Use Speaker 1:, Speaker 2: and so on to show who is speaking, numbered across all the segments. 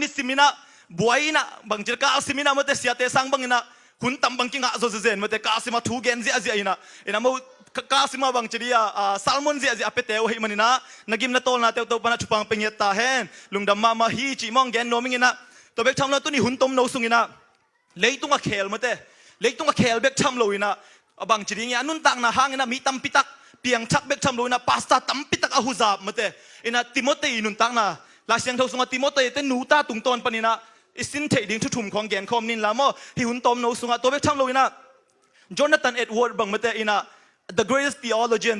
Speaker 1: นี่สิมินะบวยนะบางทีก็สิมินะมันแต่เสียแต่สังบางนะหุ่นตั้มบางทีก็โจเซนมันแต่กาสิมาทูเกนเสียเสียอินะมันกาสิมาบางทีซัลมอนเสียเสียเป็ดเอวให้มันนะนักกิมนาโตนาเตวโตปนัดชุปังเป็นเยตาเฮนลุงดำมาฮีจีมองเกนโนมิงนะตัวเบกทำแล้วตัวนี้หุ่นต้มโนสุงินะเลยตุ้งก็เคลมันแต่เลยตุ้งก็เคลเบกทำเลยนะบางทีเนี่ยนุ่นตังนะหางนะมีตั้มปิตักเปียงชักเบกทำเลยนะพาสต้าตั้มปิตักอาหุซาบมันแต่ติโมเตย์นุ่นตังนะลาเสียงเท่าสงติโมเตย์เต้นหนูตาตุงตอนปนินะอิสินเทดิ้งทุ่มของแกนคอมนินละโมที่หุ่นต้มโนสุงตัวเบกทำเลยนะจอนาธานเอ็ดเวิร์ดบางมันแต่the greatest theologian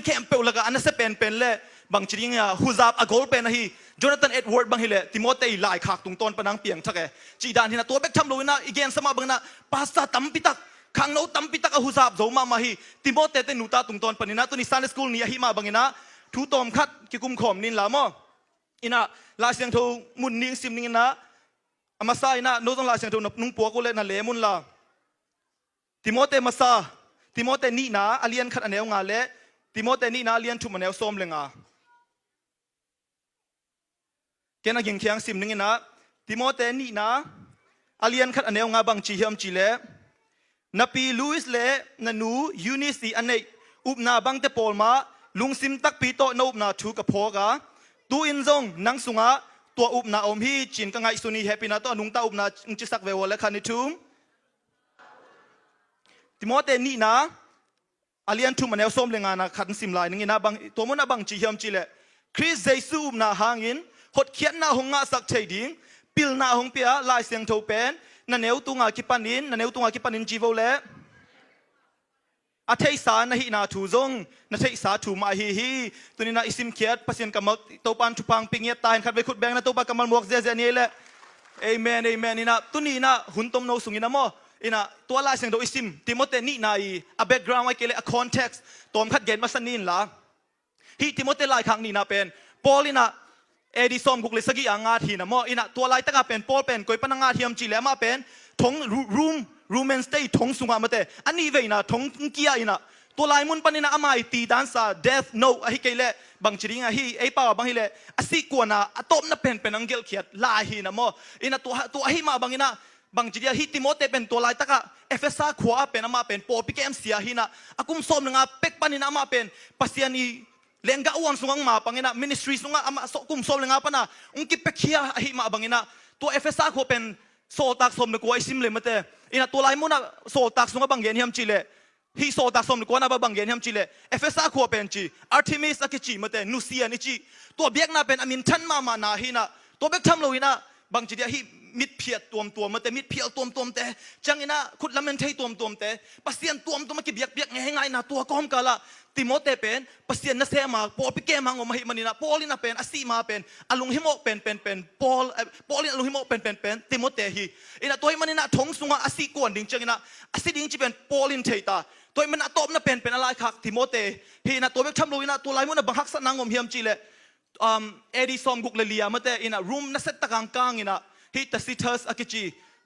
Speaker 1: แค่เปล่าละกันอันนั้นเสเป็นเล่บางทีเนี่ยฮุซาบอากอลเป็นนะฮีจอนาธานเอ็ดเวิร์ดบางทีเล่ติโมเตย์ลายขากตุงตอนปนังเปียงทักเอจีดานที่นะตัวเบกทำเลยนะอีกอย่างสมาบางนะภาษาตั้มปิตักข้างโน้ตั้มปิตักฮุซาบโจมาฮีติโมเตย์เต้นหนูตาตุงตอนปนินะตัวนี้ซันเดย์สคูลนี่ฮีมาบางนะทุตอมคัดกิกุมขอมนินละโมลาเสียงทูมุนนิ่งซิมนิ่งนะอามาซาโน้ต้องลาเสียงทูนุ่งปัวกูเลยนะเลมุนละติโมเตมาซาติโมเตนี่นะอเลียนขัดอันเนวงาเละติโมเตนี่นะอเลียนทุ่มอันเนวส้มเลยงาแกนักยิงเคียงซิมนึงนะติโมเตนี่นะอเลียนขัดอันเนวงาบางจีเฮียมจีเละนับปีลุยส์เละนันนูยูนิสีอันเนอุบนาบางเตปอลมาลุงซิมตักปีโตนอุบนาถูกกับพอกาตูอินซงนังสุงะตัวอุบนาอมฮีจินกังไงสุนีแฮปปี้นะตัวนุงตาอุบนาอุจิสักเววและคันนิทุมติโมเตนี่นะอาเลียนทุ่มมันเอลส้มเลยงานะขันสิมลายนึงนะบางตัวมันนะบางจีเฮียมจีเละคริสเจซูอุบนาหางินหดเขียนนาหงงาสักเฉยดิ้งปิลนาหงเปียลายเสียงโทเป็นนั่นเอวตุงอาคิปันินนั่นเอวตุงอาคิปันินจีโวเล่อาเทยสานะฮินาทูซงนาเทยสาทูมาฮีตัวนี้นะอิสิมเขียดพัศยันกำมักตัวปันชุพังปิงเงียตายขัดไปขุดแบงนะตัวปากกำมัลหมวกเจนี่แหละเอเมนเอเมนนี่นะตัวนี้นะหุ่นต้มโนสุงินะโมตัวลายเสียงโดอิสิมติโมเตนี่นายa background ไว้เกลี่ย context ตัวมันขัดเกณฑ์มาสนินละฮีติโมเตลายครั้งนี้นะเป็นปอลินะเอดิซอมกุกเลสกี้อ่างาทีนะโมตัวลายตะกาเป็นปอลเป็นก้อยปนังงาทีมจีเลมาเป็นทงรูมแมนสเตย์ทงสุงามาเตอันนี้เวนะทงเกียนะตัวลายมุนปนินะอามาตีดันซา death note ฮิเกลี่ยบางจริงฮีไอป่าวบางฮีเล่อสิกวนะอตอมนะเป็นอังเกลเขียดลายฮีนะโมตัวฮีมาบางนะบางทีฮิติโมเตเป็นตัวลายตะกะเอเฟซ่าขวาเป็นอามาเป็นปอปิเกมเสียหินะอากุมสมนึงอาเป็กปันินะอามาเป็นปัสยานีเลงกะอวนสุงังมาปังเงินะมินิสทรีสุงังอามากุมสมนึงอาปนะอุงกิเป็กเขียหิมาบางเงินะตัวเอเฟซ่าขวาเป็นโซตักสมนึกว่าไอซิมเลยมาเตตัวลายมุนะโซตักสุงังบางเงินเฮียมจีเลฮิโซตักสมนึกว่านะบางเงินเฮียมจีเลเอเฟซ่าขวาเป็นจีอาร์ทิมิสอากิจีมาเตนูเซียนิจีตัวเบียกน่าเป็นอามินทันมานาหินะตัวเบียกทำเลยนะบางทีฮิมิดเพียตัวมาแต่มิดเพียตัวแต่จังอินะขุดละมันใช่ตัวแต่ปัสเซียนตัวมากี่เบียกง่ายๆนะตัวก้อมกะละติโมเตเป็นปัสเซียนนั่นเสียมาปอปิเกมังออกมาให้มันนี่นะปอลินะเป็นอาซีมาเป็นอลุงฮิโมเป็นปอลินอลุงฮิโมเป็นติโมเตฮีนะตัวมันนี่นะทงสุงอาซีกวนดิ่งจังอินะอาซีดิ่งจีเป็นปอลินเทตาตัวมันอะตอมนะเป็นอะไรคักติโมเตฮีนะตัวเบกทำลุยนะตัวลายมันนะบังคักสนางอมเฮียมจีเลเอดิซอมกุกเลเลียมาเตอินะรูมนั่นเซตตะกางอินะฮิตซิเทอร์สอากิจี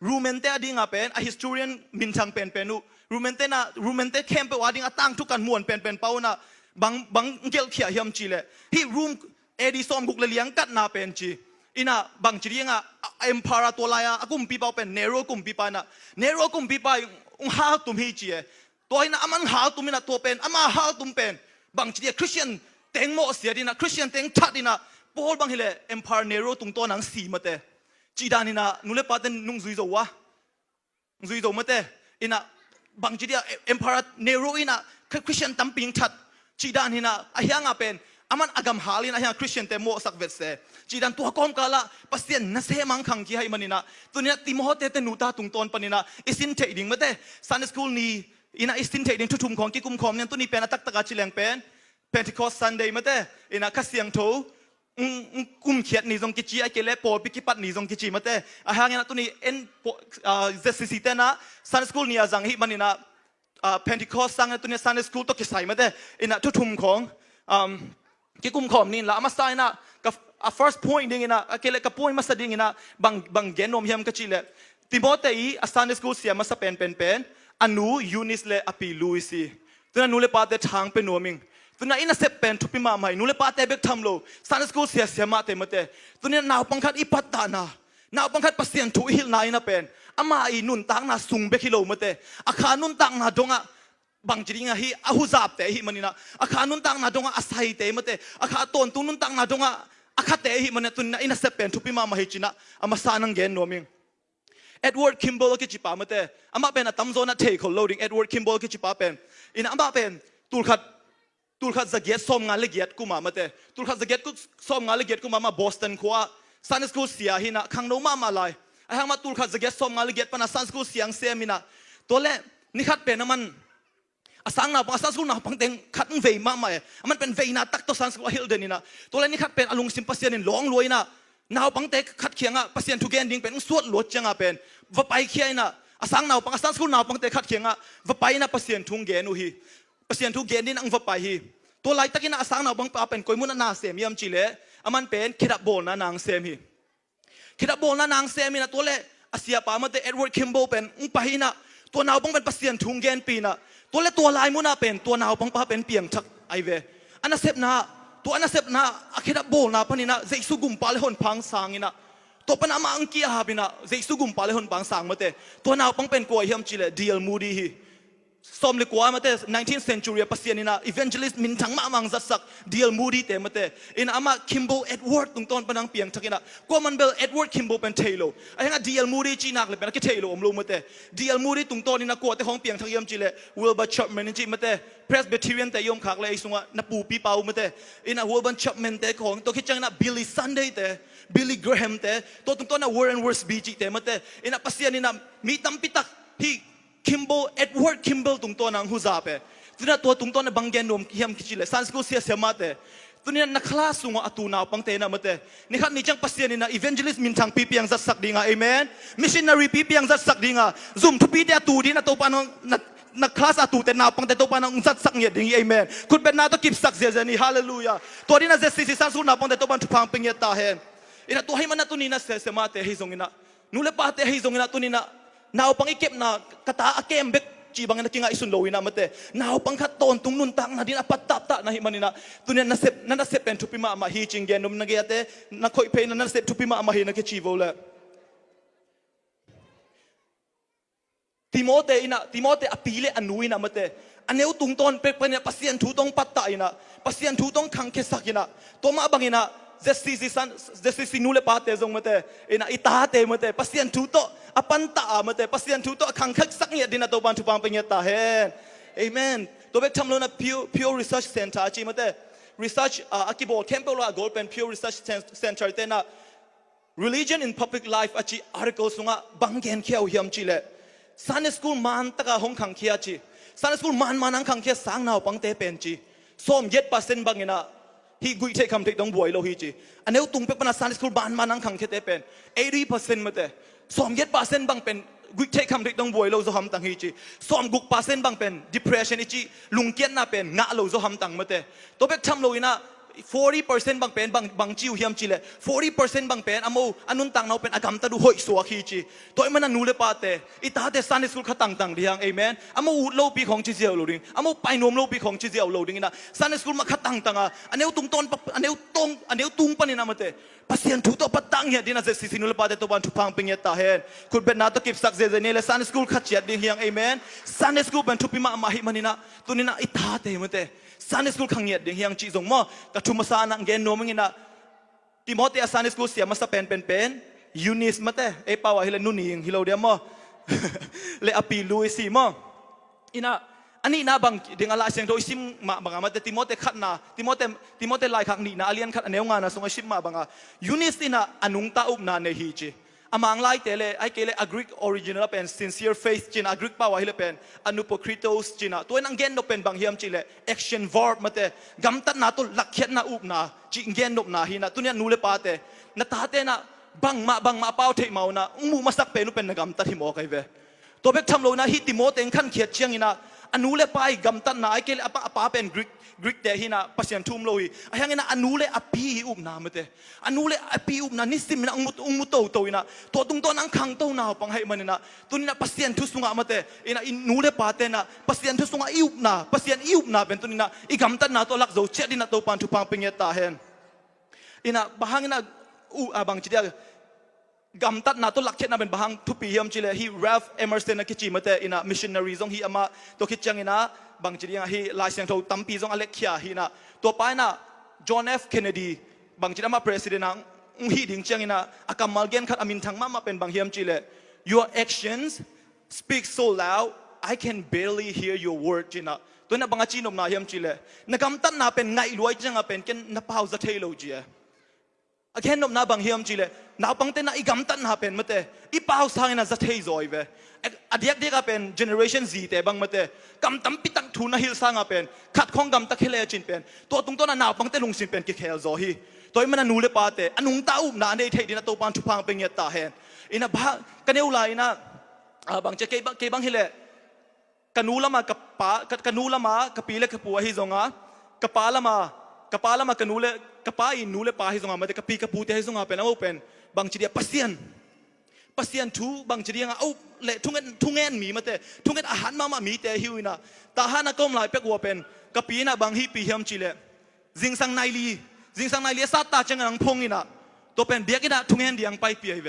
Speaker 1: รูเมนเตอดิ้งอาเป็นฮิสตอรีนมินชังเป็นนูรูเมนเตเข้มไปว่าดิ้งอาตั้งทุกการมวนเป็นเป้านะบางเกลเขียเฮียมจีเลยฮิรูมเอดิซอมกุกเลเลียงกัดนาเป็นจีอินะบางจียังเอ็มพาราตัวลายอากุมปีเป้าเป็นเนโรกุมปีปานะเนโรกุมปีปาหาตุมฮิจีตัวอินะอามันหาตุมินะตัวเป็นอามาหาตุมเป็นบางจีคริสเตียนเต็งโมเสียดินะคริสเตียนเต็งทัดดินะโป้บางทีเลยเอ็มพาราเนโรตุงตัวหนังสีมาเตจีดานินะนุเลปาเตนนุงซุยโจวะซุยโจมาเตอินะบางจีเดียเอ็มพาราเนโรอินะคริสเตียนตั้มปิงชัดจีดานินะอายังอาเป็นอามันอากำหาลินะอายังคริสเตียนเตโมสักเวสเซจีดันตัวก้อมกาละปัสเซียนนั่นเสมังขังกี่ให้มันนี่นะตัวเนี้ยติโมเตเตนูตาตุงตอนปนินะอิสินเทดิ้งมาเตซันเดย์สคูลนี้อินะอิสินเทดิ้งทุ่มของกิกุมคอมเนี่ยตัวนี้เป็นอัตตะกาจิเลงเป็นPentecost Sunday มาเตอินะข้าเสียงโถกุมเขียดนี่ทรงกิจไอเกลเลปอปิกิปัดนี่ทรงกิจมาเตอาหารเนี่ยตัวนี้เอ็นเจสซิเตนะซันสคูลเนี่ยจังฮิมันนี่นะPentecost สังตัวนี้ซันสคูลตัวกิจใส่มาเตอินะทุ่มของกิกุมขอมนี่ละมาสายนะกับ first point ดิ่งนะเกลเลกับ point มาสดิ่งนะบางเกนนมเฮียมกิจเลติโมเตอีซันสคูลเสียมาสเป็นอนูยูนิสเลอปิลุยซีตัวนั้นนูเลปาเตทางเป็นนัวมิงตัวนั้นอินเซปเป็นทุบปีมาใหม่นูเลปาเตเบกทำโลซันสกูเสียมาเตตัวนี้นาวปังคัดอีปัตตานา นาบังคัดpasien tu hil na ina pen ama I nun tang na sung be kilo mate akha nun tang na donga bang jiringa hi ahuzap te hi manina akha nun tang na donga asai te mate akha ton tu nun tang na donga akha te hi manina tun na ina se pen tu pi ma hi china ama sanang gen noming Edward Kimball ki chipa mate ama pen atam zona take loading Edward Kimball ki chipa pen ina ama pen tulkhat zagiat som nga legiat kuma mate tulkhat zagiat ku som nga legiat kuma ma Boston kwa Sunday school sia hina khangno ma malai ahang ma tulkhat zagiat som nga legiat pana Sunday school siang semina tole nikhat pen naman asang na Sunday school na pangteng khatng vei ma ma aman pen vei na tak to Sunday school hil denina tole nikhat pen alung simpasian in long loina naw pangte khat khianga pasien thu gen ding pen suat lot changa pen va pai khiaina asang naw pang Sunday school naw pangte khat khianga va pai na pasien thung gen u hi pasien thu gen din ang va pai hi to lai takina asang naw bang pa pen koimun na sem yam chile aman pen khidap bol na nang sem hi khidap bol na nang sem ina tole asia pa mate Edward Kimball pen ung pahina to naw bang pen pasien thung gen pina tole to lai mu na pen to naw bang pa pen piang thak ai ve ana sep na to ana sep na akhidap bol na panina jaisu gum pale hon phang sangina to pan ama angki habina jaisu gum pale hon phang sang mate to naw bang pen ko hiam chile deal moody hi som le kwa mate 19th century pasianina evangelist min thang ma mang zasak deal moody te mate in ama Kimball Edward tung ton panang piang thakina common bell Edward Kimball pen thailo ahenga deal moody chinak le pen ki thailo omlo mate deal moody tung ton ina ko te hong piang thakiam chile Wilbur Chapman chi mate Presbyterian te yom khak le isunga na pu pi pau mate ina Wilbur Chapman te khong to khichang na Billy Sunday te Billy Graham te to tung ton na Warren Wiersbe chi te mate ina pasianina mi tampitak hi Kimball Edward Kimball tung to nang huzape tuna to tung to na banggen nom hiam kichile Sunday school sia semate tunia na class sunga atuna pangte na mate ni khat ni chang pasien na evangelist min thang pi piang zat sak dinga amen missionary pi piang zat sak dinga zoom thu pi te atu di na to panong na class atu te na pangte to panong zat sak nge dingi amen could be na to keep sak zia ni hallelujah to di na ze si san su na pangte to pan thu phang ping ya ta hen ina to hai man na tunina se semate hi zongina nule pa te hi zongina tunina naw pang ikep na kata akem bek chi bang na kinga isun lowina mate naw pang khat ton tung nun tang na din apat tap ta na hi manina tunen na sep pen thupi ma hi chingen num nagate na khoi pe na sep thupi ma hi na ke chi vole Timote apile anuina mate aneu tung ton pe pen pasien thu tong patta ina pasien thu tong khang ke sakina to ma bangina Zesi nule pate zong mate ina itate mate pasien thu to apanta mate pasien thu to khang khak sak nge din to ban thu pang pengya ta hen amen to bek tham lo na pure research center chi mate research akibo temple la golden pure research center te na religion in public life achi article sunga banggen khiau hiam chi le Sunday school man taka hong khang khia chi Sunday school man manang khang khia sang naw pang te pen chi som yet percent bangina hi gui take kam take dong boy lo hi chi aneu tung pe pana Sunday school ban manang khang khete pen 80% mate som yet percent bang pen gui take kam take dong boy lo zo ham tang hi chi som guk percent bang pen depression chi lungkian na pen nga lo zo ham tang mate to bek tham lo ina 40% bang pen bang chiu hiam chile 40% bang pen amo anun tang nau pen agam ta du hoi so khi chi toy mana nule pate ita te Sunday school khatang tang diang amen amo ut lo pi khong chi jiao lo ding amo pai nom lo pi khong chi jiao lo ding ina Sunday school ma khatang tanga aneu tung ton aneu tung panina mate pasien thu to patang ya dina je si nule pate to ban thu phang ping ya ta hen could be na to keep sak je ne le Sunday school khat chiat ding hiang amen Sunday school ban thu pi ma hi manina tunina ita te mate Sunday school khang yet ding hiang chi zong mo ka thu masa nang gen no mangina Timothy Sunday school sia masa pen Eunice mate e pawa hile nuning hilo dia mo le api Louis si mo ina ani na bang ding ala siang do isim ma banga mate Timothy khat na Timothy lai khak ni na alian khat aneu nga na song isim ma banga Eunice ina anung ta up na ne hi chi amang lai tele ai kele a Greek original pen sincere faith chin a Greek pawa hile pen anupokritos china to nang gen no pen bang hiam chile action verb mate gam tat na to lakhiat na up na chi gen nop na hi na tunya nule pate na ta te na bang ma pau thei mau na mu masak pe nu pen na gam tat hi mo kai ve to bek tham lo na hi Timothy en khan khiat chiang ina anule pai gam tat na ai kele apa pen Greek te hina pasien thum loi ahangena anule api up na mate anule api up na nisim na ung to ina to tung to nang khang to na pang hai manina tunina pasien thu sunga mate ina inule pate na pasien thu sunga iup na pasien iup na ben tunina igam tan na to lak zo che dina to pan thu pang ping ta hen ina bahangina abang chidia กำตัดนาตัวหลักเช่นนั้นเป็นบางทุกปีเฮียมจิเลฮีราฟเอเมอร์สันนักจีมาเตอินะมิชชันนารีซงฮีอามาตัวคิดจังอินะบางจีเรียงฮีลายเสียงทอตั้มปีซงอเล็กเคียฮีนะตัวไปนะจอห์นเอฟเคนเนดีบางจีอามาประธานาธิบดีฮีดิ่งจังอินะอาการมัลเกนขัดอามินทั้งมาเป็นบางเฮียมจิเล your actions speak so loud I can barely hear your word จีนะตัวนั้นบางจีนอมนาเฮียมจิเลนักกำตัดนาเป็นไงรวยจังอ่ะเป็นกันนับพาวจะเทโลจีอาแค่นบนาบางเฮียมจีเลนาบังเตน่าอีกำตันหาเป็นมาเตอีป้าวสร้างน่ะจะเทยจอยเวอดีตเด็กก็เป็น generation Z แต่บางมาเตกำตั้มปิตังทุนน่ะฮิลสร้างเป็นขัดข้องกำตะเคลียจินเป็นตัวตรงตัวน่ะนาบังเตลุงสินเป็นกิเคลจอยตัวมันน่ะนูเลปาเตอนุงตาอุบนาในเทดินะตัวปานทุพังเป็นเงียตาเห็นอินะบ้ากันเอวไลนะบางจะเก็บางฮิเลกันนูละมากับป้ากันนูละมากับปีเล็กกับปัวฮิจงอ่ะกับป้าละมากันนูเลกับป้าอินูเลป้าฮิจงอ่ะมาแต่กับปีกับปูเตฮิจงอ่ะเป็นเอาเป็นบางจีเดียปัสเซียนทูบางจีเดียงเอาเละทุ่งเงินมีมาแต่ทุ่งเงินอาหารมามีแต่หิวนะตาหานะก็มลายเป็กวัวเป็นกับปีนะบางฮีปีเฮียมจีเลจิงสังไนลีสัตตาจังงังพงอินะตัวเป็นเบียกินะทุ่งเงินเดียงไปเปียเว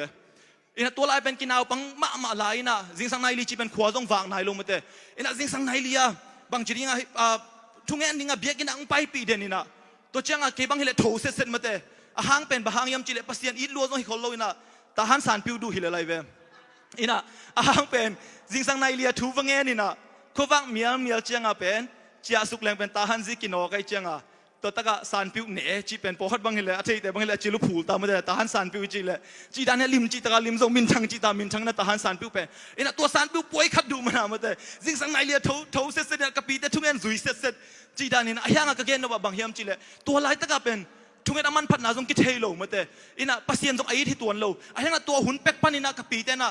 Speaker 1: อินะตัวลายเป็นกินเอาปังมาลายนะจิงสังไนลีจีเป็นขวาจงวางไนลงมาแต่อินะจิงสังไนลีอะบางจีเดียงทุ่งเงินดิ่งเบียกินะไปปีเดนินะตัวจังเก็บบางฮิเลโถเสร็จมาแต่หางเป็นบางยามจีเลปัสเซียนอีลัวจงฮิคอลโลอินะตาหันสารพิวดูฮิเลไลเวอินะหางเป็นจิงสังไนลีทูฟังเงินอินะเขาฟังเมียเจียงเป็นเจียสุกแรงเป็นตาหันซิกินอไกเจียงตัวตะกะสารพิวเน่จีเป็นพอฮัดบางฮิเลอาทิตย์แต่บางฮิเลจีลุพูตามมาแต่ตาหันสารพิวจีเลจีดานลิมจีตะกะลิมทรงมินทังจีตามินทังนะตาหันสารพิวเป็นอินะตัวสารพิวป่วยขัดดูมามาแต่จิงสังไนลีทูเสร็จเนี่ยกับปีแต่ทุ่งเงินซุยเสร็จจีดานินะยังกะเกนว่าบางยามจีเลตัวลายตะกะเป็นทุ่งเงินมันพัดนาจงกิเทโลมาแต่อินะปัสเซียนจงไอ้ที่ตัวโลยังตัวหุ่นเป็กปันอินะกับปีแต่นะ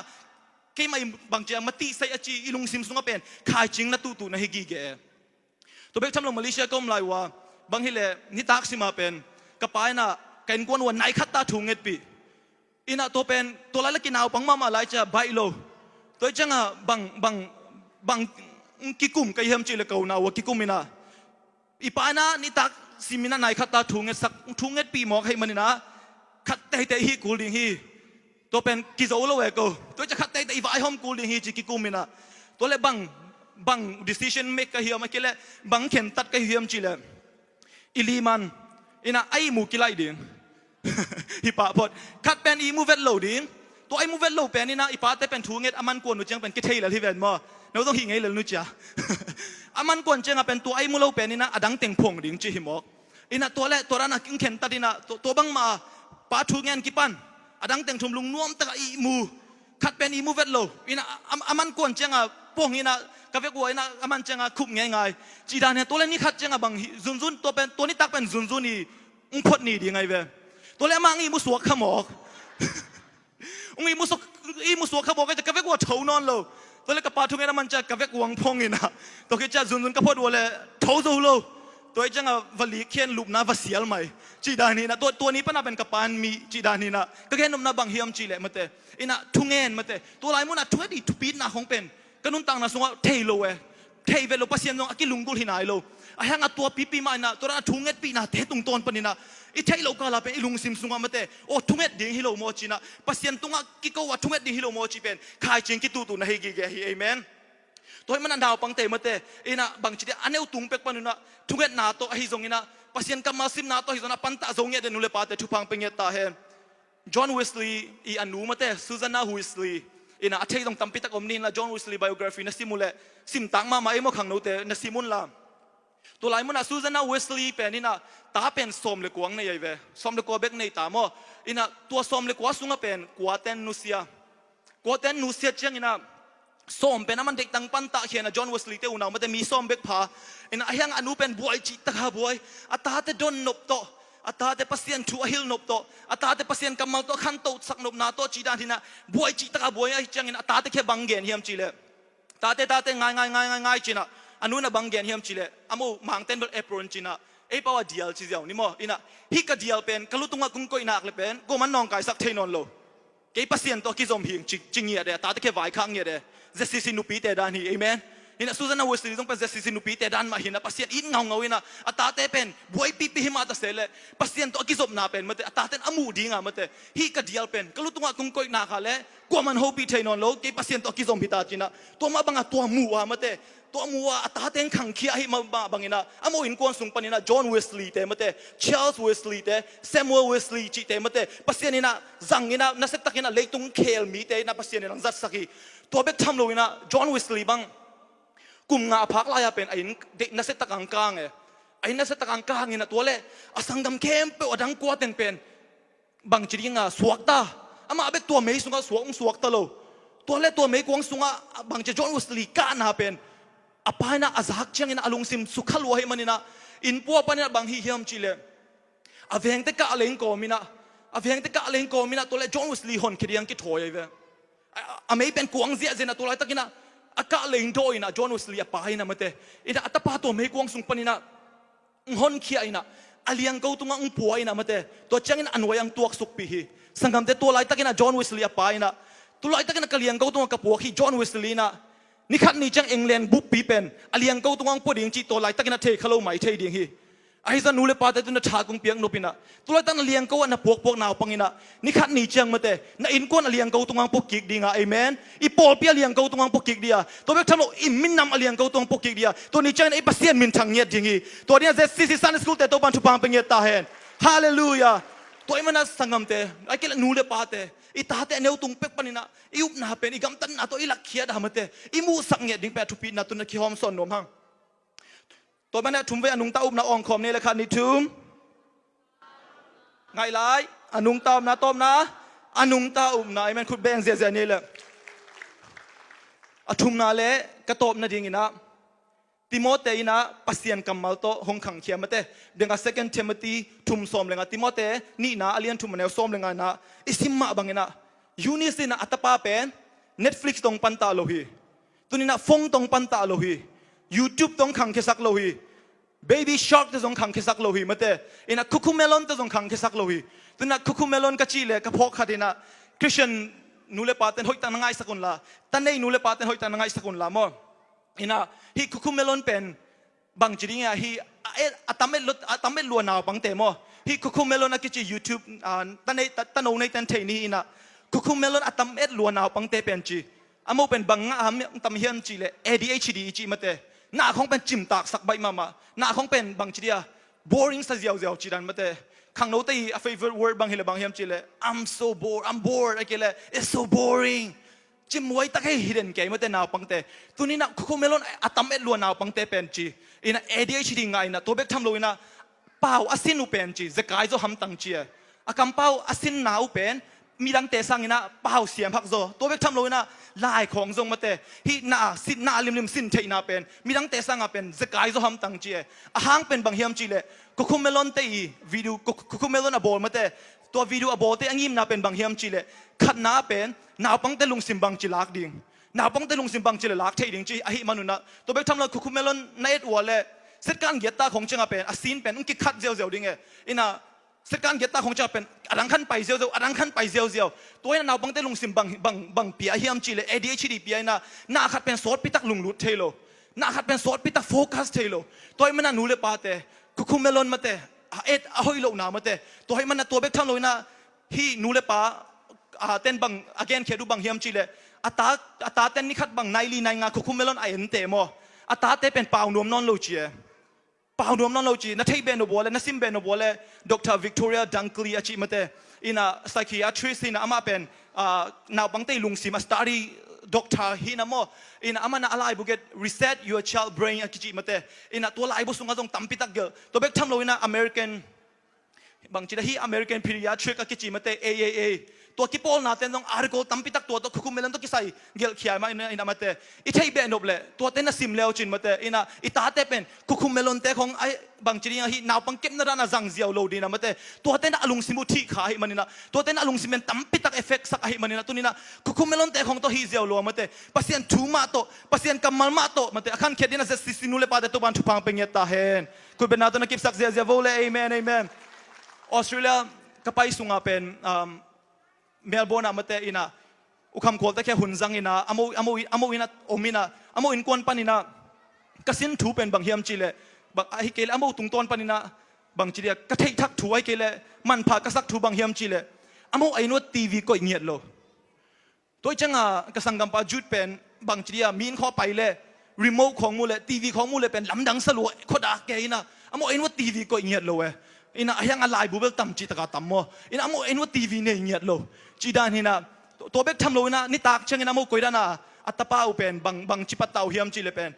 Speaker 1: เกี่ยไม่บางเจ้ามาตีใส่จีอิลุงซิมซุงก็เป็นขายจริงนะตู่นะฮิกิเกตัวเบกทำลงมาเลเซียก็ไม่ว่าบางฮิเลนิตักสิมาเป็นกับไปนะกันกวนวันไหนขัดตาทุ่งเงินปีอินะตัวเป็นตัวลายละกินเอาปังมาลายจะใบโลตัวจังบางกิกุมก็ยังจีเลกเอาหน้าว่ากิกุมินะอีป้านะนี่ตักสิมินะไหนขัดตาทุ่งเงินสักทุ่งเงินปีหมอกให้มันนี่นะขัดแต่ฮีกูลิงฮีตัวเป็นกิโซโลเวโกตัวจะขัดแต่อีฝ่ายห้องกูลิงฮีจีกิกุมินะตัวเล็บาง decision make ก็เฮียมาเกล้บางเข็นตัดก็เฮียมจีเลอิลีมันอินะไอมูกิไลดิ้งฮิปะพอดขัดเป็นอีมูเวลโลดิ้งตัวไอมูเวลโลเป็นนี่นะอีป้าแต่เป็นทุ่งเงินอามันกวนหนูจังเป็นกิเทยแล้วที่เวนมาเราต้องหิงไงเลยนุจ่าอามันกวนเจงเป็นตัวไอ้มุลเป็นนี่นะอดังเต็งพงดิ่งจีหิมอกอินะตัวนั้นกินเข็นตัดนี่นะตัวบังมาป้าทูเงินกิปันอดังเต็งทุ่มลุงน่วมตะอีมูขัดเป็นอีมูเวลโลอินะอามันกวนเจงพงอินะกาเฟกัวอินะอามันเจงคุบง่ายจีดานเนี่ยตัวเล่นนี่ขัดเจงบางซุนตัวเป็นตัวนี้ตักเป็นซุนนี่พดนี่ดีไงเว้ตัวเล่นมังอีมุสวกขมอกอีมุสวกขมอกก็จะกาเฟกัวเท่านอนโลตัวเล็กกับปลาทุ่งเงินมันจะกับเวกวงพงอินะตัวคิดจะซุนก็พอดูเลยเท่าโลตัวจังวลีเขียนลูกน่าวัเสียลไหมจีดานีนะตัวนี้เป็นเป็นกับปานมีจีดานีนะก็แค่นมน่าบางเฮียมจีเลยมาเตอินะทุ่งเงินมาเตตัวลายมุนนะทุ่งดีทุปีน่ะของเป็นก็นุ่นตังนะสงว่าเทโลเทเวลปัสเซียนตรงอากิลุงกุลหินายโลไอ้ยังตัวปีมานะตัวนั้นทุ่งเงินปีน่ะเทตุงต้นปนินะอีเทโลก็ลาเป็นอีลุงซิมซุงมาเตโอ้ทุ่งเงินดิ่งฮิโลโมจีนะปัสเซียนตรงอากิโกว่าทุ่งเงินดิ่งฮิโลโมจีเป็นขายจริงกิตูนะเฮกิเกฮิเอเมนตัวมันดาวปังเตมาเตอินะบางทีอันเอวตุงเป็กปนุนะทุ่งเงินนาโตฮิซงอินะปัสเซียนกัมมาซิมนาโตฮิซงนะปันตาซงเงเดนุเลปาเตทุพังเป็นเงตาเฮจอห์นวิสลีย์อีอันนูมาเตซูซานาวิสลีย์อินะอาเทยต้องตั้มปิตกอมนินละจอห์นวิสลีย์ไบโอกราฟีนะซิมูเลซิมตังมาเอโมขังโนเตนะซิมุนลาตัวลายมุนนะซูซานาวิสลีย์เป็นนี่นะตาเป็นสมเลกวงในยัยเวสมเลกวเบกในตามออินะตัวสมเลกวสุงเป็นกัวเตนนูเซียเจียงอินะส้มเป็นน้ำมันเด็กตังปันตาเขียนนะจอห์นวิสลีย์เตอุนามันจะมีส้มเบกพาอินะยังอนุเป็นบวยจิตตะบวยอัตตาเตดอนนบโตอัตตาเตปัสเซียนชัวฮิลนบโตอัตตาเตปัสเซียนกำมัลโตขันโตสักนบนาโตจีดานที่นะบวยจิตตะบวยไอ้จังอินะอัตตาเตแค่บังเกนเฮียมจีเลตาเตง่ายจีนะอนุนะบังเกนเฮียมจีเลอามูมังเต้นเบลเอปรอนจีนะไอ้ป่าวเดียลจีเดียวนี่มั้งอินะฮิกเดียลเป็นกลุตุงกุ้งก้อยนักเลยเป็นกูมันนองกายสักเทนอนโลเกี่ยปัสเซียนตัวกิจอมหิงจริงเงี้ยเดตาเตแค่ไหวข้างเงี้ยเดเจสซินุปีเตดานี่เอเมน ina Susan Wesley tong pasien sinupi te dan mahina pasien in ngau ina atate pen buai pipi himata sele pasien to akisop na pen mate ataten amu dinga mate hi ka dial pen kalutunga kung koi na khale kwaman hopi thainon lo ke pasien to akizom hita china to ma banga to muwa mate to muwa ataten khangkhia hi ma bangina amo in kon sung panina John Wesley te mate Charles Wesley te Samuel Wesley chi te mate pasien ina zangina naset takina leitung khel mi te na pasien ina zat saki to bek tham lo ina John Wesley bang kum nga phak la ya pen ain de na se takang kang e ain na se takang kang ina tole asangam kem pe odang kwa ten pen bang chiri nga suak ta ama abe to mei sunga suak ta lo tole to mei kwang sunga bang che John Wesley ka na pen apa na azhak chang ina alung sim sukhal wa he manina in po pa na bang hi hiam chile aveng te ka aleng ko mina tole John Wesley hon kiriang ki thoi ve amei pen kuang zia zena tole takina aka lein do ina John Wesley apa ina mate ina atapa to me kuang sung panina ngon khia ina aliang ko tunga ung puai ina mate to changin anwayang tuak suk pi hi sangam te to lai takina John Wesley apa ina to lai takina kaliang ko tunga kapuak hi John Wesley na ni khat ni chang England book pi pen aliang ko tunga poding chi to lai takina the khalo mai the ding hi ai za nule pa te tu na tha kung piang nopina to lai tan aliang ko na pok naw pangina ni khat ni chang mate na in kon aliang ko tunga pok kik dinga amen I pol pi aliang ko tunga pok kik dia to bek thalo in min nam aliang ko tunga pok kik dia to ni chang na I pasien min thang nyet dingi to dia ze sisi Sunday school te to ban thu pang penget ta hen hallelujah to I mana sangam te ai ke nule pa te I ta te neu tung pek panina I up na pen I gam tan na to I lak khia da mate I mu sak nyet ding pe thu pi na tu na ki hom son nom hangตัวมันเนี่ยทุ่มไว้อนุงตาอุบนาอ่องคอมนี่แหละค่ะนี่ทุ่มไงไรอนุงตาอุบนาต้มนะอนุงตาอุบนาไอ้มันขุดแบงเสียนี่แหละอทุ่มนาเละกระตบนาดิ่งนะติโมเตนะปัสยันกัมมัลโตหงขังเขียมเตเดงกับ second Timothy ทุ่มส้มเลยนะติโมเตนี่นะอเลียนทุ่มแนวส้มเลยนะอิสิมมาบังนะยูนิสินะอัตปาเป็น Netflix ตรงปันตาโลฮีตัวนี้นะฟงตรงปันตาโลฮีYouTube ต้องขังเคสักโลฮี Baby Shark ต้องขังเคสักโลฮีมาเตอินะคุคุเมลอนต้องขังเคสักโลฮีตัวนั้นคุคุเมลอนกัจจิเลกับพอกขัดนะคริสเตียนนูเลปาเตนหอยตันง่ายสักุลละตันในนูเลปาเตนหอยตันง่ายสักุลละมั้งอินะฮีคุคุเมลอนเป็นบางจริงๆฮีอัตเมลลัวนาวบังเตมั้งฮีคุคุเมลอนนักกิจ YouTube ตันโนในตันเทนี่อินะคุคุเมลอนอัตเมลลัวนาวบังเตเป็นจีอามูเป็นบางอาตำเฮียนจีเล ADHD จีมาเตหน้าของเป็นจิมตากสักใบมาหน้าของเป็นบางจีเดีย boring ซะเจียวจีดันมาเตขังโน้ต a favorite word บางเฮลบางเฮียมจีเล I'm so bored I'm bored ไอ้เกล it's so boring จิมไว้ตั้งให้ hidden เกมาเตนาวปังเตตัวนี้นะคุเมลอนอัตเมลลัวนาวปังเตเป็นจีอินะ ADHD ไงนะตัวเบกทำเลยนะเป้าอาศินอุเป็นจีจะกลายจะทำตังจีอาคำเป้าอาศินหนาวเป็นมีดังเตสังนะเป้าเสียมพักโซตัวเบกทำเลยนะลายของทรงมาเตฮีหน้าสิหน้าลิมสินเทน่าเป็นมีดังเตสังเป็นจะกลายจะทำตังจีอาหางเป็นบางเฮียมจีเลคุเมลอนเตอีวิดีโอคุเมลอนอบอลมาเตตัววิดีโออบอลเตอังยิมน่าเป็นบางเฮียมจีเลขัดน้าเป็นหนาวปังเตลุงสิมบังจีลักดิ่งหนาวปังเตลุงสิมบังจีเลลักเทดิ่งจีอาฮิมานุนะตัวเบกทำเลยคุเมลอนในเอ็ดวัวเลเสร็จการเกียรตาของเจ้าเป็นอาศินเป็นอุ้งกิขัดเจียวดิ่งอินะเสร็จการเกียรตาของเจ้าเป็นอดังขันไปเจียวอดังขันไปเจียวตัวนั้นหนาวปังเตลุงสิมบังเปียเฮียมจีเล ADHD เปียนะหน้าขัดเป็นซอสปิตักลุงลุดเทโลหน้าขัดเป็นซอสปิตักโฟกัสเทโลตัวมันน่าหนูเลยปาเตคุเมลอนมาเตเอ็ดหอยโลกหนามาเตตัวให้มันน่ะตัวเบกทำเลยนะฮีหนูเลยปาเต้นบัง again เคดูบังเฮียมจีเลอัตาเต้นนี่ขัดบังไนลีไนงาคุเมลอนไอเอ็นเตมออัตาเต้เป็นเปล่านวมนอนโลจีเปล่านวมนอนโลจีนัทเทเบนโนบอลนัทซิมเบนโนบอลดร.วิกตอเรียดังกลีอาชิมาเตอินะไซคิอาทริสอินะอามาเป็นนาวบังเตลุงซิมาสตาร์ดีด็อกเตอร์ฮินาโมอินะอามานะอะไรบุกเกต reset your child brain อากิจิมาเตอินะตัวลายบุษงาจงตั้มปิตักเกลตัวเบกทำโลอินะ American บางทีนะฮี American Pediatric อากิจิมาเต AAA ตัวกิปอลนาเต้นต้องอาร์โกตั้มปิตักตัวคุเมลันตัวกิใส่เกลเขียมาอินะมาเตอิเทย์เบนโนเบลตัวเต้นน่ะซิมเลวจินมาเตอินะอิตาเตเป็นคุเมลันเตของไอบางทีนะฮีนาวปังเก็บนารานาจังเซียวโลดีนะมาเตตัวเต้นน่ะอลุงซิมุทีขาให้มันนะตัวเต้นน่ะอลุงซิมันตั้มปิตักเอฟเฟกต์สักให้มันนะตัวนี้นะคุเมลันเตของตัวฮีเซียวโลมาเตปัสยันทูมาโตปัสยันกัมมัลมาโตมาเตอาคันเคดินะเซซินูเลปาเตตัวบันทุพังเป็นเงตาเฮนคุณเป็นนาตัวนักกิบสักเซียโวเลเอเมนเอเมนออสเตรเลียก็ไปสุงาเป็นเมลโบร์นมาเตอินะ อุคำโคตรแค่หุ่นจังอินะอโมอินะอมินะอโมอินกวนปานินะกสินถูเป็นบางเฮียมจีเลบางไอเกลอโมตุงต้นปานินะบางจีเดียกระเทยทักถูไอเกลมันพากระซักถูบางเฮียมจีเลอโมไอโนทีวีก็เงียบโลตัวจังอ่ะกษังกัมปาจุดเป็นบางจีเดียมีนเข้าไปเลยรีโมทของมูเลทีวีของมูเลเป็นลำดังสลัวโคตรเกยนะอโมไอโนทีวีก็เงียบโลเออินะยังอะไรบุเบลตั้มจีตะกาตั้มโมอินะอโมไอโนทีวีเนี่ยเงียบโลจีดานี่นะตัวเบกทำโลนะนี่ตากเชิงนะโมกุยดานะอัตตาป้าอุเป็นบางจิปัตตาเฮียมจีเลเป็น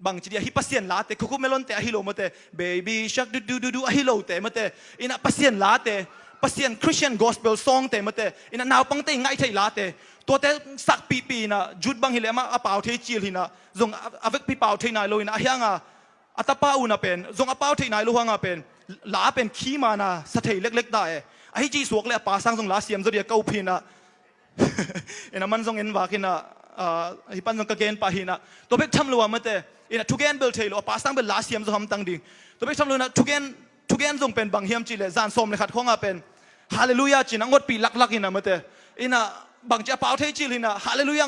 Speaker 1: บางจีเดียฮิปัสเซียนลาเตคุคุเมลอนเตอฮิโลมเตเบบี้ชักดูอฮิโลเตมเตอินะปัสเซียนลาเตปัสเซียนคริสเตียนกอสเปลซองเตมเตอินะนาวปังเตง่ายไทยลาเตตัวเตสักปีนะจุดบางฮิเลมาอปาวเทจิลฮินะจงอเวกปีปาวเทนายโลอินะเฮียงอัตตาป้าอุนะเป็นจงอปาวเทนายโลหังเป็นลาเป็นขี้มานะสะเทยเล็กๆได้ไอ้จีสวกเลยป่าสังจงลาเสียมจะเดียเก้าพินะอินะมันจงเอ็นวากินะฮิปันจงกะเกนปาหินะตัวเบกทำลัวมาเตอินะทุกแกนเบลเทโลป่าสังเป็นลาเสียมจะทำตั้งดิ่งตัวเบกทำลัวนะทุกแกนจงเป็นบางเฮียมจีเลจานสมเลยขัดข้องเป็นฮาเลลูยาจีนังงดปีลักอินะมาเตอินะบางจะป่าวเทจิลินะฮาเลลูยา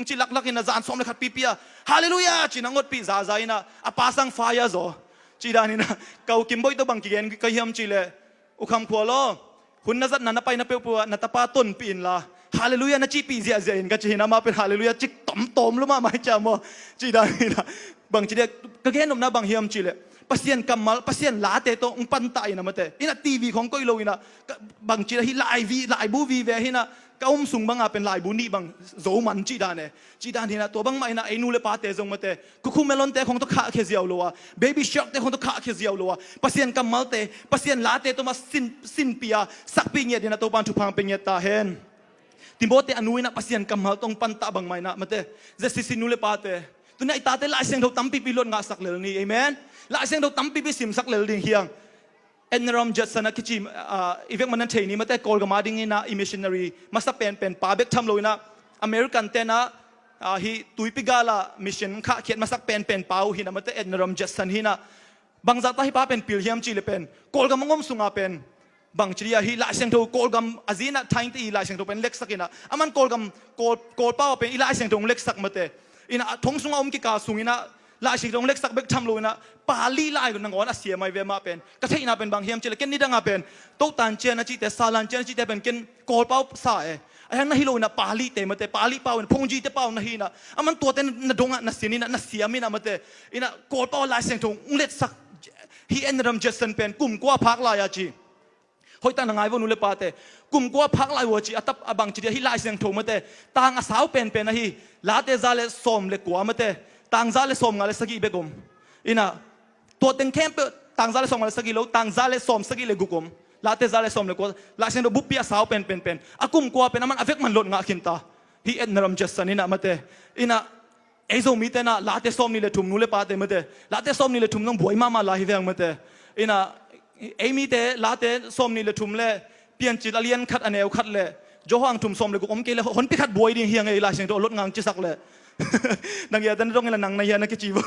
Speaker 1: จีลักอินะจานสมเลยขัดปีฮาเลลูยาจีนังงดปีซาอินะป่าสังไฟยาโซจีดานี่นะเกากิมบอยตัวบางกิเกนก็เฮียมจีเลอุคำขวโลหุ่นนัดนันไปนับเปปัวนัตปาต้นปีนละฮาเลลูยานะจีปีเสียเองก็จีนะมาเป็นฮาเลลูยาจิกตอมรู้มาไม่จำมั้งจีดานี่นะบางจีเดก็แค่นมนะบางเฮียมจีเลปัสเซียนกัมมัลปัสเซียนลาเตโตอุปันตายนะมาเตอินะทีวีของก็อีโลอินะบางจีเดฮิไลบูวีเวฮินะก็อุ้มสูงบางเป็นไลบูนี่บางโซมันจีดาเนี่ยจีดานี่นะตัวบางไม่นะไอ้นูเลปาเตจงมาเตคุคุเมลอนเตคงต้องขาเคเซียวลัวเบบี้ช็อกเตคงต้องขาเคเซียวลัวปัสเซียนกัมมัลเตปัสเซียนลาเตตัวมาสินปียสักปีเงียดีนะตัวปันทุพังเป็นเงียตาเห็นติมโบเตอนุยนะปัสยันกัมมัลตรงปันตาบังไม่นะมาเตเจสิสินุเลปาเตตัวนี้ตาเตลายเสียงเราตั้มปีปีล้นงาสักเลนี่เอเมนลายเสียงเราตั้มปีปีสิมสักเลนี่เฮียงเอ็นรอมจัดสนะคิจิอีเวกมันนั่นเทนี่มาเตกอลกามาดิ้งนะอิมิชันนารีมาสักเป็นปาเบกทำเลยนะอเมริกันเตนะฮีตุยปิกาลามิชชั่นข้าเขียนมาสักเป็นเป้าฮินะมาเตเอ็นรอมจัดสันฮินะบางจัตตาฮิป้าเป็นปิลเฮียมจีเลเป็นกอลกามงอมสุงาเป็นบางทีฮีลายเสียงโทโกลกัมอาจีน่ะทางที่ลายเสียงโทเป็นเล็กสักนะอามันโกลกัมโกลเป้าเป็นลายเสียงโทเล็กสักมาเตอินะทงสุงอมกิกาสุงอินะลายเสียงโทเล็กสักเบกทำลุยนะปาลีลายกันนังอ่อนเสียไม่เวมาเป็นก็เที่ยนะเป็นบางเฮียมเจเลเกนนี่ดังอาเป็นโตตันเจนะจีแต่ซาลันเจนะจีแต่เป็นเกนโกลเป้าสายไอ้ฮันน่ะฮิโลนะปาลีเตมาเตปาลีเป้าเป็นพงจีเตเป้านะฮีนะอามันตัวเตนดงอ่ะนะเสียนี่นะเสียมินะมาเตอินะโกลเป้าลายเสียงโทเล็กสักฮีเอ็นรัมเจสันเป็นกลุ่มกว่าพักลายจีหอยตาหนังไงวนุเลปาเตกุมกัวพักลายวัวจีอัตบางจีเดียฮิลายเสียงถูมาเตต่างอาสาวเป็นนะฮีลาเตซาเลสอมเลกัวมาเตต่างซาเลสอมงาเลสกีเบกุมอินะตัวเต็งเข้มเปต่างซาเลสอมงาเลสกีโลต่างซาเลสอมสกีเลกุมลาเตซาเลสอมเลกัวลาเสียงดูบุปผิอาสาวเป็นอากุมกัวเป็นมันอเวกมันหล่นงาขินตาฮีเอ็นนรมเจสันอินะมาเตอินะไอโซมีเตนะลาเตสอมนี่เลทุ่มนุเลปาเตมาเตลาเตสอมนี่เลทุ่มน้องบวยมาลาฮิเวงมาเตอินะเอมีเตลาเตสมนี่เลยทุ่มเล่เปลี่ยนจิตเลียนขัดอันเอวขัดเล่จ่อห่างทุ่มสมเลยกูอมเกลคนพิขัดบวยดิ่งเฮียงไอ้ลายเสียงตัวรถงางจิสักเล่นังยาตันต้องเงลังนังยานักจีบ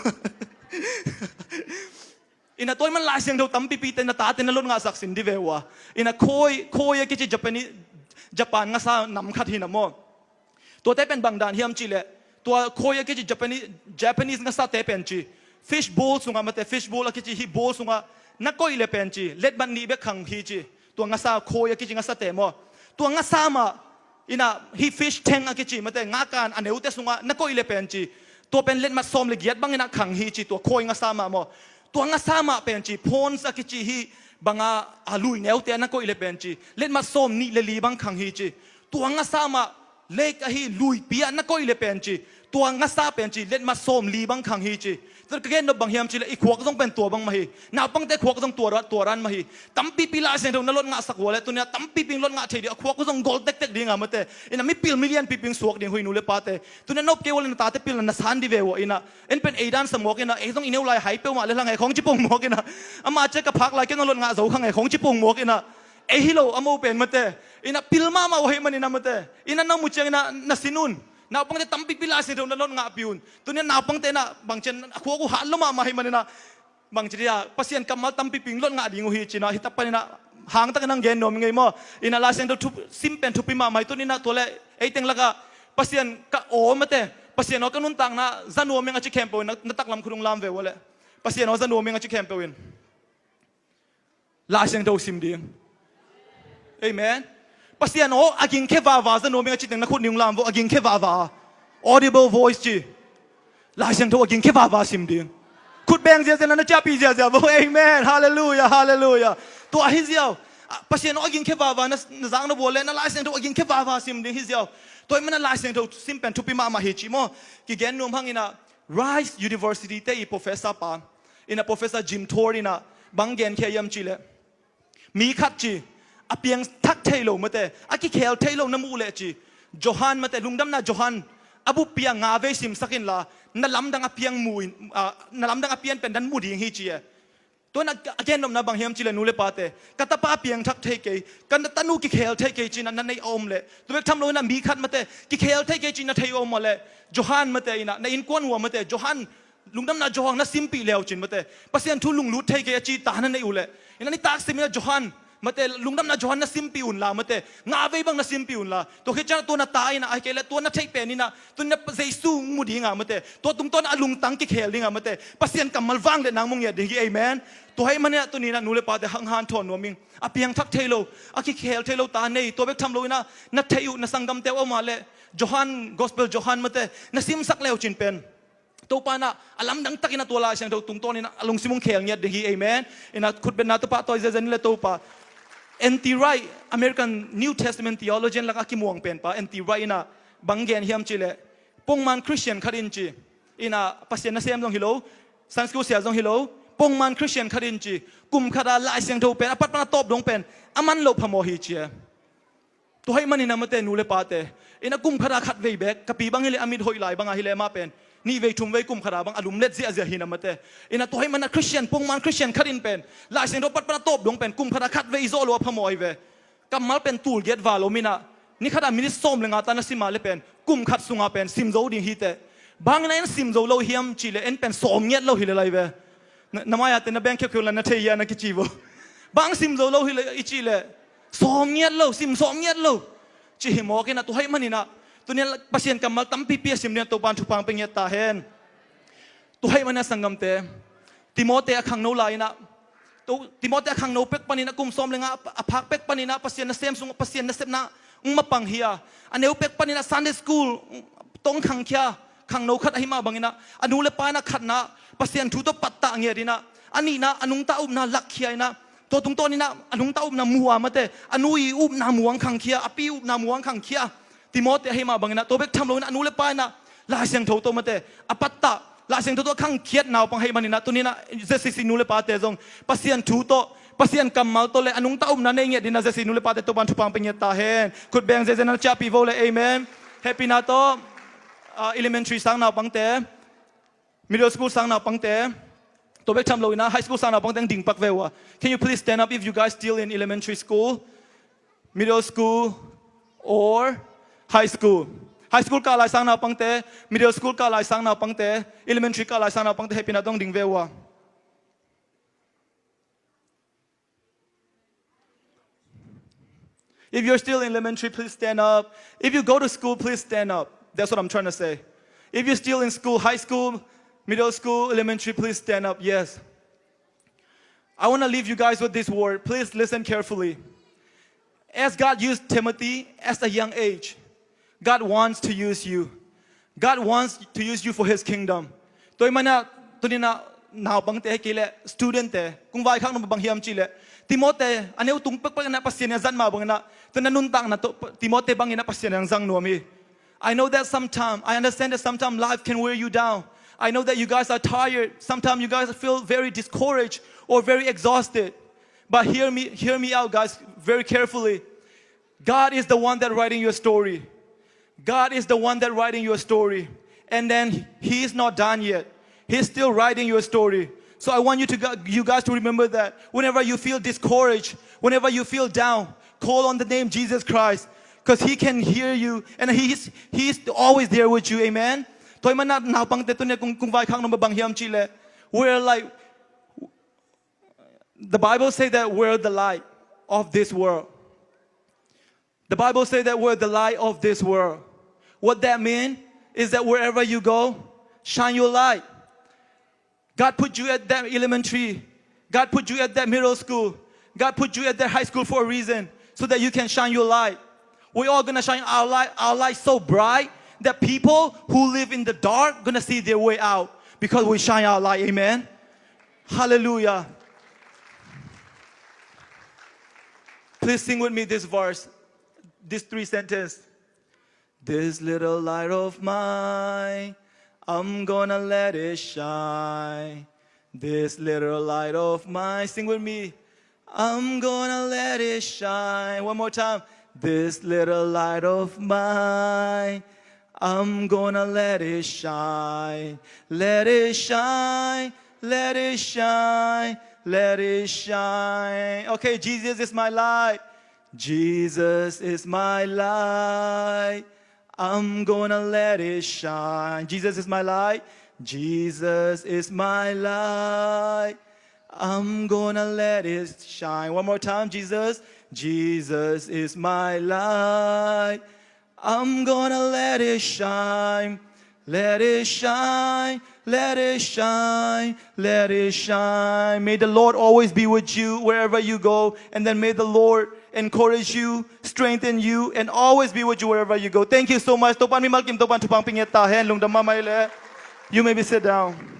Speaker 1: อินะตัวมันลายเสียงตัวตั้มปีเตนตาเตนรถงาสักสินดิเววะอินะโคยกิจิญี่ปุ่นงาซานำขัดหินมอตัวเตเป็นบางด่านเฮียมจีเล่ตัวโคยกิจิญี่ปุ่นงาซาเตเป็นจีฟิชบอลสุงามาเตฟิชบอลกิจิฮิบอลสุงานักก็อิเลเป็นจีเล็ดบันนี้เบกขังฮีจีตัวงาซาโคยกิจิงาซาเตมอตัวงาซามาอินะฮีฟิชเทงกิจิมาเตงาการอันเอวเตสุงานักก็อิเลเป็นจีตัวเป็นเล็ดมาซอมเลกียดบางอินะขังฮีจีตัวโคยงาซามามอตัวงาซามาเป็นจีพอนสักกิจิฮีบางอาลุยเนวเตนักก็อิเลเป็นจีเล็ดมาซอมนี่เลลีบางขังฮีจีตัวงาซามาเล็กฮีลุยเปียนักก็อิเลเป็นจีตัวงาซาเป็นจีเล็ดมาซอมลีบางขังฮีจีตัวเกณฑ์นบางเฮียมจีเลยอีขวกต้องเป็นตัวบางมาฮีน่าปังแต่ขวกต้องตัวรันมาฮีตั้มปีลาเซนเรานั่นรถงาสักหัวเลยตัวเนี้ยตั้มปีรถงาเฉยเดียวขวกก็ต้องโกลเต็กดิ่งอ่ะมาเตะอินะไม่ปีมิเลียนปีสวกดิ่งหุยนูเลปาเตตัวเนี้ยนบเกวลนตาเตปีนันสันดิเววอินะเอ็นเป็นเอดันสมองอินะเอต้องอินเนวไลหายเปลมาเลยทางไงของญี่ปุ่นหมอกอินะอามาเจกับพักไลก็นั่นรถงาสูงข้างไงของญี่ปุ่นหมอกอินะเอฮิโลอาโมเป็นมาเตอินะปีมาโอเฮมันอินะมาเตอินะน้องมุจเจอินะนัสินุนนาปังเตตั้มปีลาเซนเรานั่นรถงาปิวน์ตัวเนี้ยนาปังเตนะบางเช่นขวกูหันลงมาให้มันนะบางทีอะปัสยันกัมมาตั้มปีปิงรถงาดิ่งหูฮีจีนะฮิตาปนินะหางตั้งนั่งเกนโนมไงมั่วอินาลาเซนเราทุบซิมเป็นทุบปีมาไม่ตัวนี้นะตัวเล่ไอเต็งละก็ pasien ka o mate pasien o kanun tang na zanu menga chi campo na taklam khurung lam ve wale pasien o zanu menga chi campo in la seng do sim ding amen pasien o aging ke va zanu menga chi teng na khut niung lam vo aging ke va audible voice chi la seng do aging ke va sim ding khut beng zia zena na cha pi zia vo amen hallelujah hallelujah to hi ziao pasien o aging ke va na zang na bole na la seng do aging ke va sim ding hi ziao toy mana la seng do sim pen tu pi ma hi chi mo ki gen num hangina Rice University te I professor pa ina professor Jim Thor ina banggen khe yam chi le mi khat chi apiang thak thailo mate aki khel thailo namu le chi Johan mate lungdam na Johan abu piang nga ve sim sakin la na lamdang apiang mu na lamdang apian pen dan mu ding hi chi to na again nom na bang hiam chi le nu le pate kata pa piang thak thai ke kan tanu ki khel thai ke chi na nei om le to be tham lo na mi khat mate ki khel thai ke chi na thai om le Johan mate ina na in kon wa mate Johan lungdam na Johan na simpi leo chin mate pasien thu lung lu thai ke chi ta na nei ule ina ni tak sim na Johan mate lungdam na Johan na simpi un la mate nga ve bang na simpi un la to khe cha to na ta ina ai ke le to na thai pe ni na to na Jesu mu di nga mate to tung to na alung tang ki khel dinga mate pasien kamal wang le nang mong ya ding amen to hai mane to ni na nu le pa de hang han thon no ming apiang thak thailo aki khel thailo ta nei to bek tham lo ina na thayu na sangam te o ma le Johan gospel Johan mate na sim sak leo chin pen to pa na alam dang takina to la siang to tung to ni na alung simong khel nya ding amen ina khut ben na to pa to zen le to pa N.T. Wright American New Testament theologian laka ki muang pen pa N.T. Wright ina banggen hiam chile pongman Christian kharin chi ina pasien na sem dong hilo sanskrit sia dong hilo pongman Christian kharin chi kum khara lai siang tho pen apat na top dong pen aman lo phamo hi chi to hai manina mate nu le pate ina kum khara khat vei bek kapi bang hile amit hoi lai banga hile ma pen ni vei thum vei kum khara bang alum let zia zia hina mate ina to hai mana Christian pongman Christian kharin pen lai siang tho pat na top dong pen kum khara khat vei zo lo phamoi ve kamal pen tul get va lo mina ni khada minit som lenga ta na sima le pen kum khat sunga pen sim zo ding hi te bang na en sim zo lo hiam chi le en pen som nyet lo hi le lai ve namaya te na bank khel la na the ya na ki chi vo bang sim zo lo hi le I chi le som nyet lo sim som nyet lo chi hi mo ke na to hai manina to ne pasien kamal tam pi pi sim ne to ban thu pang pe nyet ta hen to hai mana sangam te Timote akhang no lai na to Timote akhang no pek panina kum som lenga aphak pek panina pasien na sem sung pasien na sep na mapang hiya aneu pek panina Sunday school tong khang kya khang no khat ahima bangina anu le pa na khat na pasien thu to patta nge dina ani na anung ta na lakhia na to tung to ni na anung ta na muwa mate anui na muang khang khia api na muang khang khia Timote ahima bangina to bek tham lo na anu le pa na la siang tho to mate apatta la siang tho to khang khiat naw pang hai manina to ni na jesi nu le pa te jong pasien thu to pasien kamal to le anung ta na nei nge dina jesi nu le pa te to ban thu pang peng ta hen khut beng je na cha pi vo le amen happy na to elementary sang na pang te middle school sang na pang te to bek tham lo ina high school sang na pang teng ding pak vewa can you please stand up if you guys still in elementary school middle school or high school high school ka lai sang na pang te middle school ka lai sang na pang te elementary ka lai sang na pang te happy na dong ding vewa if you're still in elementary please stand up if you go to school please stand up that's what I'm trying to say if you're still in school high school middle school elementary please stand up yes I want to leave you guys with this word please listen carefully as God used Timothy at a young age God wants to use you God wants to use you for His kingdom toy mana tunina naw bang te kile student te kung vai khang no bang hiam chi le Timote aneu tung pek na pasien zan ma bang na tunanun tang na to Timote bang ina pasien ang zang no mi I know that sometimes I understand that sometimes life can wear you down I know that you guys are tired sometimes you guys feel very discouraged or very exhausted but hear me out guys very carefully God is the one that writing your story God is the one that writing your story and then He is not done yet He's still writing your story so I want you guys to remember that whenever you feel discouraged whenever you feel down call on the name Jesus Christ because He can hear you and He's always there with you amen toy man na pang te to ne kung vai khang no bang hiam chi le we're like the Bible say that we're the light of this world the Bible say that we're the light of this world What that means is that wherever you go, shine your light. God put you at that elementary. God put you at that middle school. God put you at that high school for a reason, so that you can shine your light. We're all gonna shine our light so bright that people who live in the dark gonna see their way out because we shine our light. Amen. Hallelujah. Please sing with me this verse, this 3 sentences. This little light of mine, I'm gonna let it shine. This little light of mine, sing with me. I'm gonna let it shine. One more time. This little light of mine, I'm gonna let it shine. Let it shine, let it shine, let it shine. Okay, Jesus is my light. Jesus is my light. I'm gonna let it shine. Jesus is my light. Jesus is my light. I'm gonna let it shine. One more time, Jesus. Jesus is my light. I'm gonna let it shine. Let it shine. Let it shine. Let it shine. May the Lord always be with you wherever you go. And then may the Lord encourage you, strengthen you, and always be with you wherever you go. Thank you so much. You may be sit down.